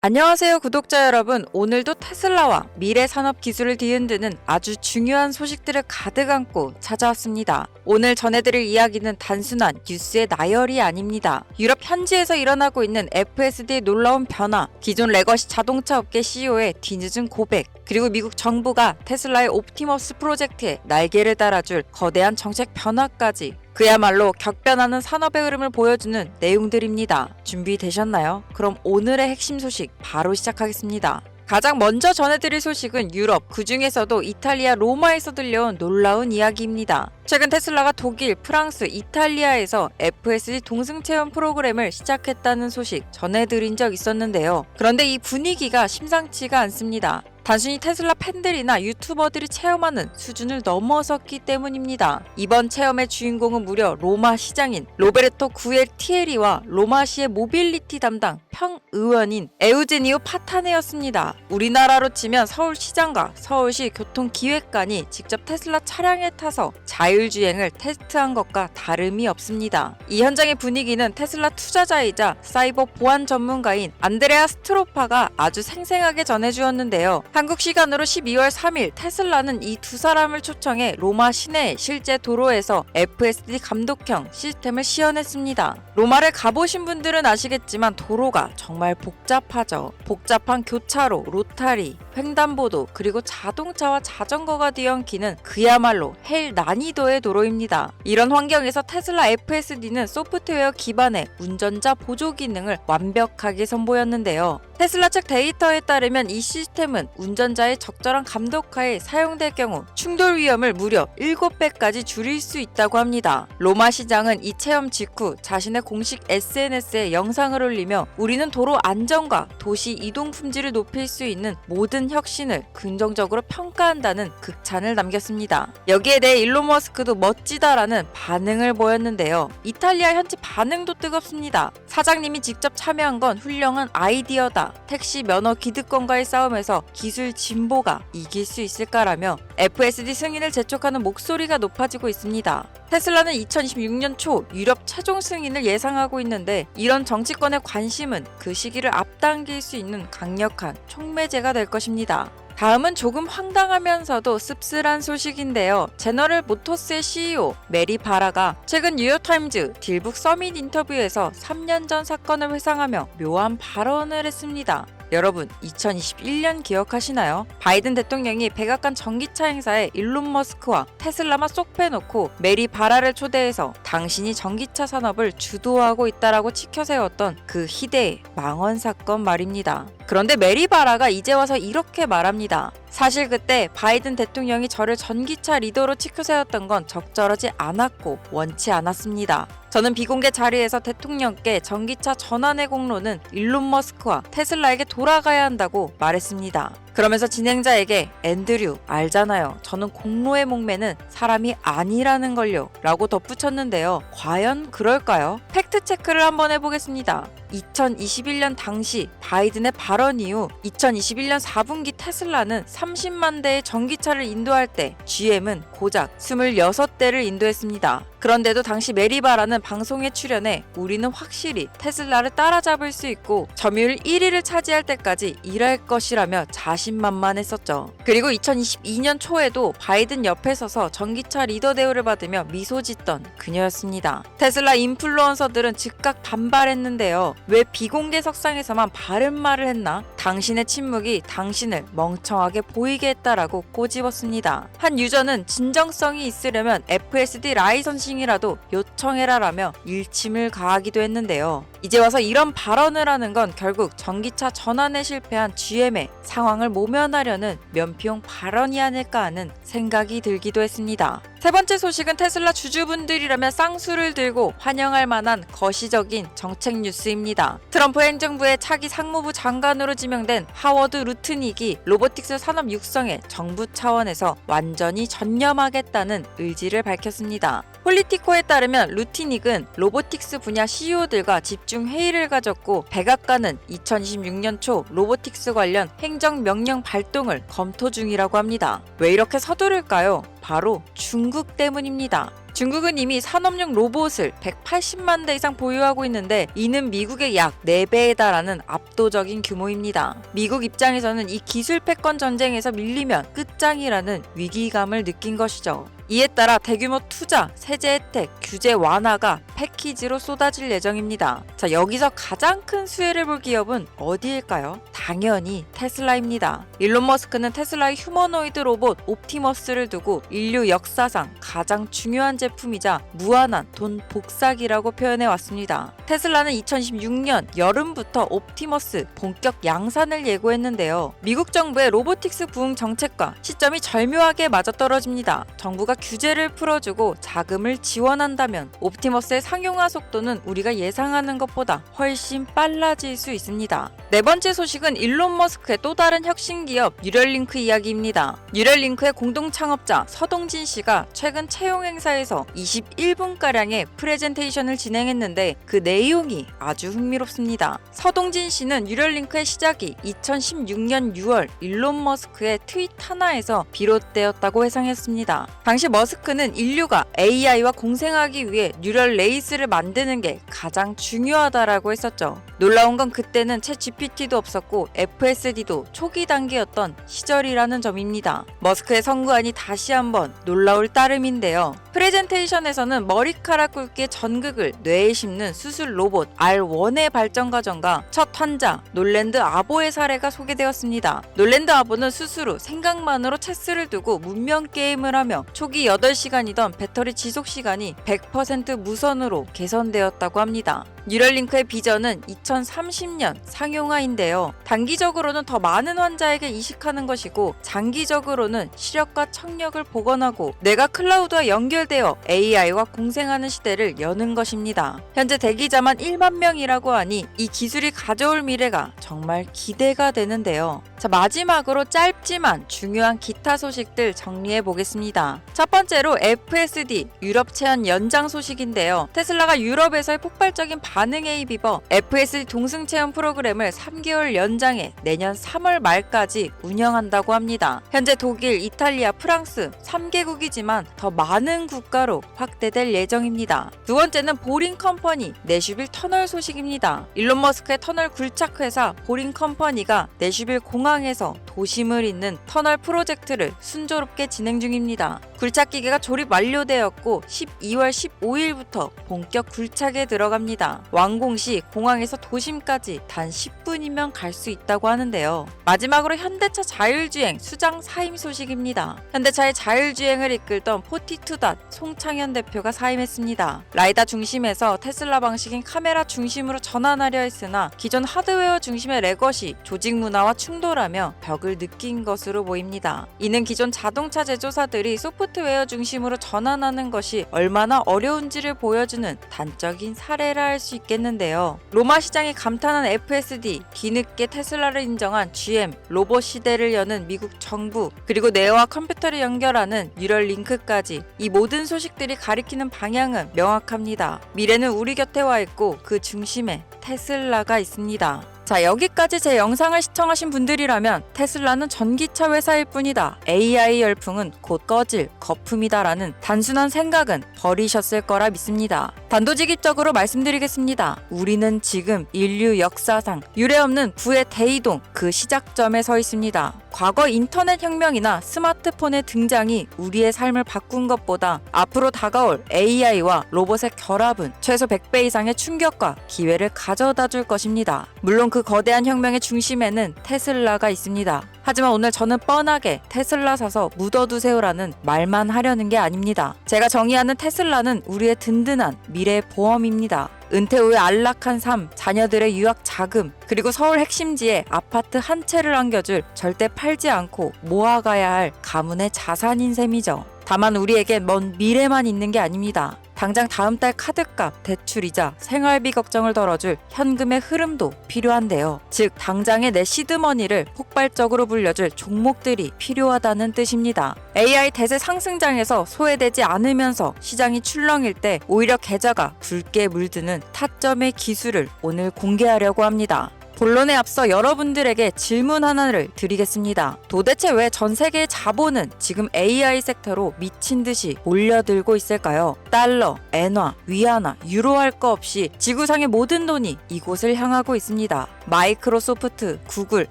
안녕하세요, 구독자 여러분. 오늘도 테슬라와 미래 산업 기술을 뒤흔드는 아주 중요한 소식들을 가득 안고 찾아왔습니다. 오늘 전해드릴 이야기는 단순한 뉴스의 나열이 아닙니다. 유럽 현지에서 일어나고 있는 FSD의 놀라운 변화, 기존 레거시 자동차 업계 CEO의 뒤늦은 고백, 그리고 미국 정부가 테슬라의 옵티머스 프로젝트에 날개를 달아줄 거대한 정책 변화까지, 그야말로 격변하는 산업의 흐름을 보여주는 내용들입니다. 준비되셨나요? 그럼 오늘의 핵심 소식 바로 시작하겠습니다. 가장 먼저 전해드릴 소식은 유럽, 그 중에서도 이탈리아 로마에서 들려온 놀라운 이야기입니다. 최근 테슬라가 독일, 프랑스, 이탈리아에서 FSD 동승 체험 프로그램을 시작했다는 소식 전해드린 적 있었는데요. 그런데 이 분위기가 심상치가 않습니다. 단순히 테슬라 팬들이나 유튜버들이 체험하는 수준을 넘어섰기 때문입니다. 이번 체험의 주인공은 무려 로마 시장인 로베르토 구엘티에리와 로마시의 모빌리티 담당 평의원인 에우제니오 파타네였습니다. 우리나라로 치면 서울시장과 서울시 교통기획관이 직접 테슬라 차량에 타서 자율주행을 테스트한 것과 다름이 없습니다. 이 현장의 분위기는 테슬라 투자자이자 사이버 보안 전문가인 안드레아 스트로파가 아주 생생하게 전해주었는데요. 한국 시간으로 12월 3일 테슬라는 이 두 사람을 초청해 로마 시내 실제 도로에서 FSD 감독형 시스템을 시연했습니다. 로마를 가보신 분들은 아시겠지만 도로가 정말 복잡하죠. 복잡한 교차로, 로타리, 횡단보도, 그리고 자동차와 자전거가 뒤엉키는 그야말로 헬 난이도의 도로입니다. 이런 환경에서 테슬라 FSD는 소프트웨어 기반의 운전자 보조 기능을 완벽하게 선보였는데요. 테슬라 측 데이터에 따르면 이 시스템은 운전자의 적절한 감독하에 사용될 경우 충돌 위험을 무려 7배까지 줄일 수 있다고 합니다. 로마 시장은 이 체험 직후 자신의 공식 SNS에 영상을 올리며 우리는 도로 안전과 도시 이동 품질을 높일 수 있는 모든 혁신을 긍정적으로 평가한다는 극찬을 남겼습니다. 여기에 대해 일론 머스크도 멋지다라는 반응을 보였는데요. 이탈리아 현지 반응도 뜨겁습니다. 사장님이 직접 참여한 건 훌륭한 아이디어다. 택시 면허 기득권과의 싸움에서 기술 진보가 이길 수 있을까라며 FSD 승인을 재촉하는 목소리가 높아지고 있습니다. 테슬라는 2026년 초 유럽 최종 승인을 예상하고 있는데 이런 정치권의 관심은 그 시기를 앞당길 수 있는 강력한 촉매제가 될 것입니다. 다음은 조금 황당하면서도 씁쓸한 소식인데요. 제너럴 모터스의 CEO 메리 바라가 최근 뉴욕타임즈 딜북 서밋 인터뷰에서 3년 전 사건을 회상하며 묘한 발언을 했습니다. 여러분, 2021년 기억하시나요? 바이든 대통령이 백악관 전기차 행사에 일론 머스크와 테슬라만 쏙 빼놓고 메리 바라를 초대해서 당신이 전기차 산업을 주도하고 있다라고 치켜세웠던 그 희대의 망언 사건 말입니다. 그런데 메리 바라가 이제 와서 이렇게 말합니다. 사실 그때 바이든 대통령이 저를 전기차 리더로 치켜세웠던 건 적절하지 않았고 원치 않았습니다. 저는 비공개 자리에서 대통령께 전기차 전환의 공로는 일론 머스크와 테슬라에게 돌아가야 한다고 말했습니다. 그러면서 진행자에게 앤드류, 알잖아요. 저는 공로의 목매는 사람이 아니라는 걸요. 라고 덧붙였는데요. 과연 그럴까요? 팩트체크를 한번 해보겠습니다. 2021년 당시 바이든의 발언 이후 2021년 4분기 테슬라는 30만 대의 전기차를 인도할 때 GM은 고작 26대를 인도했습니다. 그런데도 당시 메리바라는 방송에 출연해 우리는 확실히 테슬라를 따라잡을 수 있고 점유율 1위를 차지할 때까지 일할 것이라며 자신만만했었죠. 그리고 2022년 초에도 바이든 옆에 서서 전기차 리더 대우를 받으며 미소 짓던 그녀였습니다. 테슬라 인플루언서들은 즉각 반발했는데요. 왜 비공개 석상에서만 바른 말을 했나? 당신의 침묵이 당신을 멍청하게 보이게 했다라고 꼬집었습니다. 한 유저는 진정성이 있으려면 FSD 라이선싱이라도 요청해라라며 일침을 가하기도 했는데요. 이제 와서 이런 발언을 하는 건 결국 전기차 전환에 실패한 GM의 상황을 모면하려는 면피용 발언이 아닐까 하는 생각이 들기도 했습니다. 세 번째 소식은 테슬라 주주분들이라면 쌍수를 들고 환영할 만한 거시적인 정책 뉴스입니다. 트럼프 행정부의 차기 상무부 장관으로 지명된 하워드 루트닉이 로보틱스 산업 육성에 정부 차원에서 완전히 전념하겠다는 의지를 밝혔습니다. 폴리티코에 따르면 루트닉은 로보틱스 분야 CEO들과 집중 회의를 가졌고 백악관은 2026년 초 로보틱스 관련 행정명령 발동을 검토 중이라고 합니다. 왜 이렇게 서두를까요? 바로 중국 때문입니다. 중국은 이미 산업용 로봇을 180만 대 이상 보유하고 있는데 이는 미국의 약 4배에 달하는 압도적인 규모입니다. 미국 입장에서는 이 기술 패권 전쟁에서 밀리면 끝장이라는 위기감을 느낀 것이죠. 이에 따라 대규모 투자, 세제 혜택, 규제 완화가 패키지로 쏟아질 예정입니다. 자, 여기서 가장 큰 수혜를 볼 기업은 어디일까요? 당연히 테슬라입니다. 일론 머스크는 테슬라의 휴머노이드 로봇 옵티머스를 두고 인류 역사상 가장 중요한 제품이자 무한한 돈 복사기라고 표현해 왔습니다. 테슬라는 2016년 여름부터 옵티머스 본격 양산을 예고했는데요. 미국 정부의 로보틱스 부흥 정책과 시점이 절묘하게 맞아떨어집니다. 정부가 규제를 풀어주고 자금을 지원한다면 옵티머스의 상용화 속도는 우리가 예상하는 것보다 훨씬 빨라질 수 있습니다. 네 번째 소식은 일론 머스크의 또 다른 혁신 기업 뉴럴링크 이야기입니다. 뉴럴링크의 공동 창업자 서동진 씨가 최근 채용 행사에서 21분가량의 프레젠테이션을 진행했는데 그 내용이 아주 흥미롭습니다. 서동진 씨는 뉴럴링크의 시작이 2016년 6월 일론 머스크의 트윗 하나에서 비롯되었다고 해상했습니다. 당시 머스크는 인류가 AI와 공생하기 위해 뉴럴 레이스를 만드는 게 가장 중요하다라고 했었죠. 놀라운 건 그때는 챗 GPT도 없었고 FSD도 초기 단계였던 시절이라는 점입니다. 머스크의 선구안이 다시 한번 놀라울 따름인데요. 프레젠테이션에서는 머리카락 굵기의 전극을 뇌에 심는 수술 로봇 R1의 발전 과정과 첫 환자 놀랜드 아보의 사례가 소개되었습니다. 놀랜드 아보는 수술 후 생각만으로 체스를 두고 문명 게임을 하며 초기 8시간이던 배터리 지속 시간이 100% 무선으로 개선되었다고 합니다. 뉴럴링크의 비전은 2030년 상용화인데요. 단기적으로는 더 많은 환자에게 이식하는 것이고 장기적으로는 시력과 청력을 복원하고 뇌가 클라우드와 연결되어 AI와 공생하는 시대를 여는 것입니다. 현재 대기자만 1만 명이라고 하니 이 기술이 가져올 미래가 정말 기대가 되는데요. 자, 마지막으로 짧지만 중요한 기타 소식들 정리해 보겠습니다. 첫 번째로 FSD 유럽 체험 연장 소식인데요. 테슬라가 유럽에서의 폭발적인 반응에 힘입어 FSD 동승 체험 프로그램을 3개월 연장해 내년 3월 말까지 운영한다고 합니다. 현재 독일, 이탈리아, 프랑스 3개국이지만 더 많은 국가로 확대될 예정입니다. 두 번째는 보링 컴퍼니 내슈빌 터널 소식입니다. 일론 머스크의 터널 굴착 회사 보링 컴퍼니가 내슈빌 공항에서 도심을 잇는 터널 프로젝트를 순조롭게 진행 중입니다. 굴착 기계가 조립 완료되었고 12월 15일부터 본격 굴착에 들어갑니다. 완공 시 공항에서 도심까지 단 10분이면 갈 수 있다고 하는데요. 마지막으로 현대차 자율주행 수장 사임 소식입니다. 현대차의 자율주행을 이끌던 포티투닷 송창현 대표가 사임했습니다. 라이다 중심에서 테슬라 방식인 카메라 중심으로 전환하려 했으나 기존 하드웨어 중심의 레거시 조직 문화와 충돌하며 벽을 느낀 것으로 보입니다. 이는 기존 자동차 제조사들이 소프트웨어 중심으로 전환하는 것이 얼마나 어려운지를 보여주는 단적인 사례라 할 수 있겠는데요. 로마 시장이 감탄한 FSD, 뒤늦게 테슬라를 인정한 GM, 로봇 시대를 여는 미국 정부, 그리고 뇌와 컴퓨터를 연결하는 뉴럴링크까지 이 모든 소식들이 가리키는 방향은 명확합니다. 미래는 우리 곁에 와 있고 그 중심에 테슬라가 있습니다. 자, 여기까지 제 영상을 시청하신 분들이라면 테슬라는 전기차 회사일 뿐이다. AI 열풍은 곧 꺼질 거품이다 라는 단순한 생각은 버리셨을 거라 믿습니다. 단도직입적으로 말씀드리겠습니다. 우리는 지금 인류 역사상 유례없는 부의 대이동 그 시작점에 서 있습니다. 과거 인터넷 혁명이나 스마트폰의 등장이 우리의 삶을 바꾼 것보다 앞으로 다가올 AI와 로봇의 결합은 최소 100배 이상의 충격과 기회를 가져다 줄 것입니다. 물론 그 거대한 혁명의 중심에는 테슬라가 있습니다. 하지만 오늘 저는 뻔하게 테슬라 사서 묻어두세요라는 말만 하려는 게 아닙니다. 제가 정의하는 테슬라는 우리의 든든한 미래 보험입니다. 은퇴 후의 안락한 삶, 자녀들의 유학 자금, 그리고 서울 핵심지에 아파트 한 채를 안겨줄 절대 팔지 않고 모아가야 할 가문의 자산인 셈이죠. 다만 우리에게 먼 미래만 있는 게 아닙니다. 당장 다음 달 카드값, 대출이자, 생활비 걱정을 덜어줄 현금의 흐름도 필요한데요. 즉 당장의 내 시드머니를 폭발적으로 불려줄 종목들이 필요하다는 뜻입니다. AI 대세 상승장에서 소외되지 않으면서 시장이 출렁일 때 오히려 계좌가 붉게 물드는 타점의 기술을 오늘 공개하려고 합니다. 본론에 앞서 여러분들에게 질문 하나를 드리겠습니다. 도대체 왜 전 세계의 자본은 지금 AI 섹터로 미친 듯이 몰려들고 있을까요? 달러, 엔화, 위안화, 유로 할 거 없이 지구상의 모든 돈이 이곳을 향하고 있습니다. 마이크로소프트, 구글,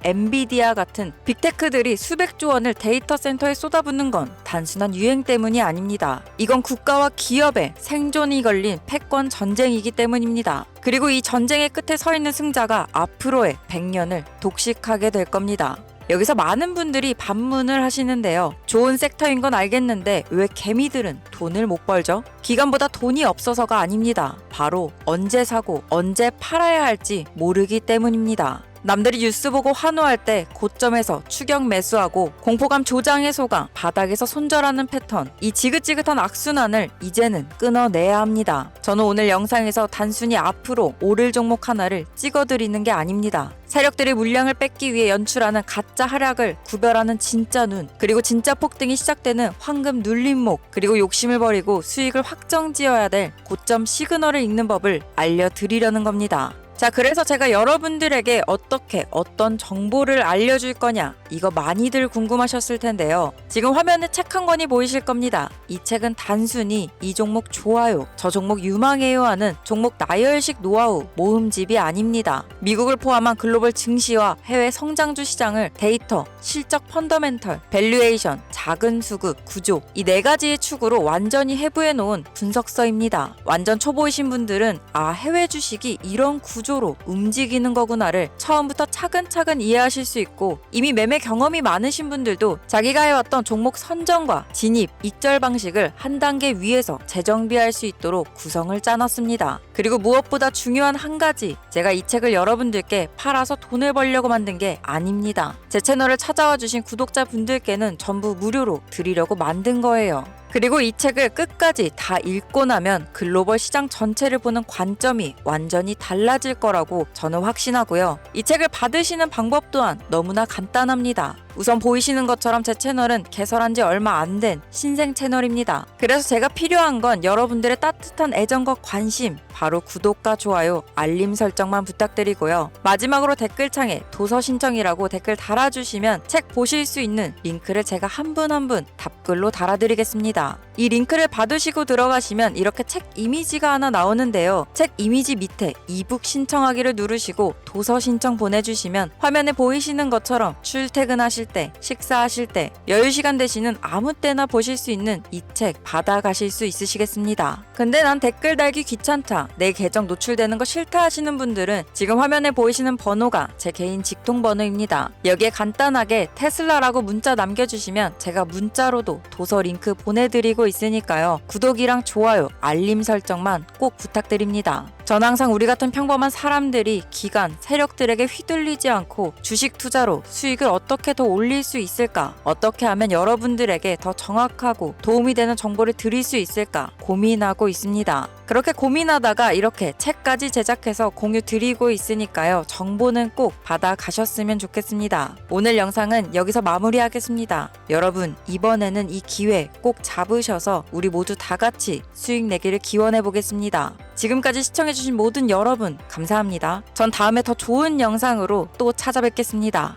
엔비디아 같은 빅테크들이 수백조 원을 데이터 센터에 쏟아붓는 건 단순한 유행 때문이 아닙니다. 이건 국가와 기업의 생존이 걸린 패권 전쟁이기 때문입니다. 그리고 이 전쟁의 끝에 서 있는 승자가 앞으로의 100년을 독식하게 될 겁니다. 여기서 많은 분들이 반문을 하시는데요. 좋은 섹터인 건 알겠는데 왜 개미들은 돈을 못 벌죠? 기관보다 돈이 없어서가 아닙니다. 바로 언제 사고 언제 팔아야 할지 모르기 때문입니다. 남들이 뉴스 보고 환호할 때 고점에서 추격 매수하고 공포감 조장에 속아 바닥에서 손절하는 패턴, 이 지긋지긋한 악순환을 이제는 끊어내야 합니다. 저는 오늘 영상에서 단순히 앞으로 오를 종목 하나를 찍어드리는 게 아닙니다. 세력들이 물량을 뺏기 위해 연출하는 가짜 하락을 구별하는 진짜 눈, 그리고 진짜 폭등이 시작되는 황금 눌림목, 그리고 욕심을 버리고 수익을 확정지어야 될 고점 시그널을 읽는 법을 알려드리려는 겁니다. 자, 그래서 제가 여러분들에게 어떻게 어떤 정보를 알려줄 거냐, 이거 많이들 궁금하셨을 텐데요. 지금 화면에 책 한 권이 보이실 겁니다. 이 책은 단순히 이 종목 좋아요, 저 종목 유망해요 하는 종목 나열식 노하우 모음집이 아닙니다. 미국을 포함한 글로벌 증시와 해외 성장주 시장을 데이터, 실적 펀더멘털, 밸류에이션, 작은 수급, 구조, 이 네 가지의 축으로 완전히 해부해 놓은 분석서입니다. 완전 초보이신 분들은 해외 주식이 이런 구조로 움직이는 거구나를 처음부터 차근차근 이해하실 수 있고, 이미 매매 경험이 많으신 분들도 자기가 해왔던 종목 선정과 진입, 익절 방식을 한 단계 위에서 재정비할 수 있도록 구성을 짜놨습니다. 그리고 무엇보다 중요한 한 가지, 제가 이 책을 여러분들께 팔아서 돈을 벌려고 만든 게 아닙니다. 제 채널을 찾아와 주신 구독자분들께는 전부 무료로 드리려고 만든 거예요. 그리고 이 책을 끝까지 다 읽고 나면 글로벌 시장 전체를 보는 관점이 완전히 달라질 거라고 저는 확신하고요. 이 책을 받으시는 방법 또한 너무나 간단합니다. 우선 보이시는 것처럼 제 채널은 개설한 지 얼마 안 된 신생 채널입니다. 그래서 제가 필요한 건 여러분들의 따뜻한 애정과 관심, 바로 구독과 좋아요, 알림 설정만 부탁드리고요. 마지막으로 댓글창에 도서 신청이라고 댓글 달아주시면 책 보실 수 있는 링크를 제가 한 분 한 분 답글로 달아드리겠습니다. 이 링크를 받으시고 들어가시면 이렇게 책 이미지가 하나 나오는데요. 책 이미지 밑에 이북 신청하기를 누르시고 도서 신청 보내주시면 화면에 보이시는 것처럼 출퇴근하실 때, 식사하실 때, 여유시간 되시는 아무 때나 보실 수 있는 이 책 받아가실 수 있으시겠습니다. 근데 난 댓글 달기 귀찮다, 내 계정 노출되는 거 싫다 하시는 분들은 지금 화면에 보이시는 번호가 제 개인 직통 번호입니다. 여기에 간단하게 테슬라라고 문자 남겨주시면 제가 문자로도 도서 링크 보내드리고 있으니까요. 구독이랑 좋아요, 알림 설정만 꼭 부탁드립니다. 전 항상 우리 같은 평범한 사람들이 기관, 세력들에게 휘둘리지 않고 주식 투자로 수익을 어떻게 더 올릴 수 있을까? 어떻게 하면 여러분들에게 더 정확하고 도움이 되는 정보를 드릴 수 있을까? 고민하고 있습니다. 그렇게 고민하다가 이렇게 책까지 제작해서 공유 드리고 있으니까요. 정보는 꼭 받아가셨으면 좋겠습니다. 오늘 영상은 여기서 마무리하겠습니다. 여러분, 이번에는 이 기회 꼭 잡으셔서 우리 모두 다 같이 수익 내기를 기원해 보겠습니다. 지금까지 시청해주신 모든 여러분 감사합니다. 전 다음에 더 좋은 영상으로 또 찾아뵙겠습니다.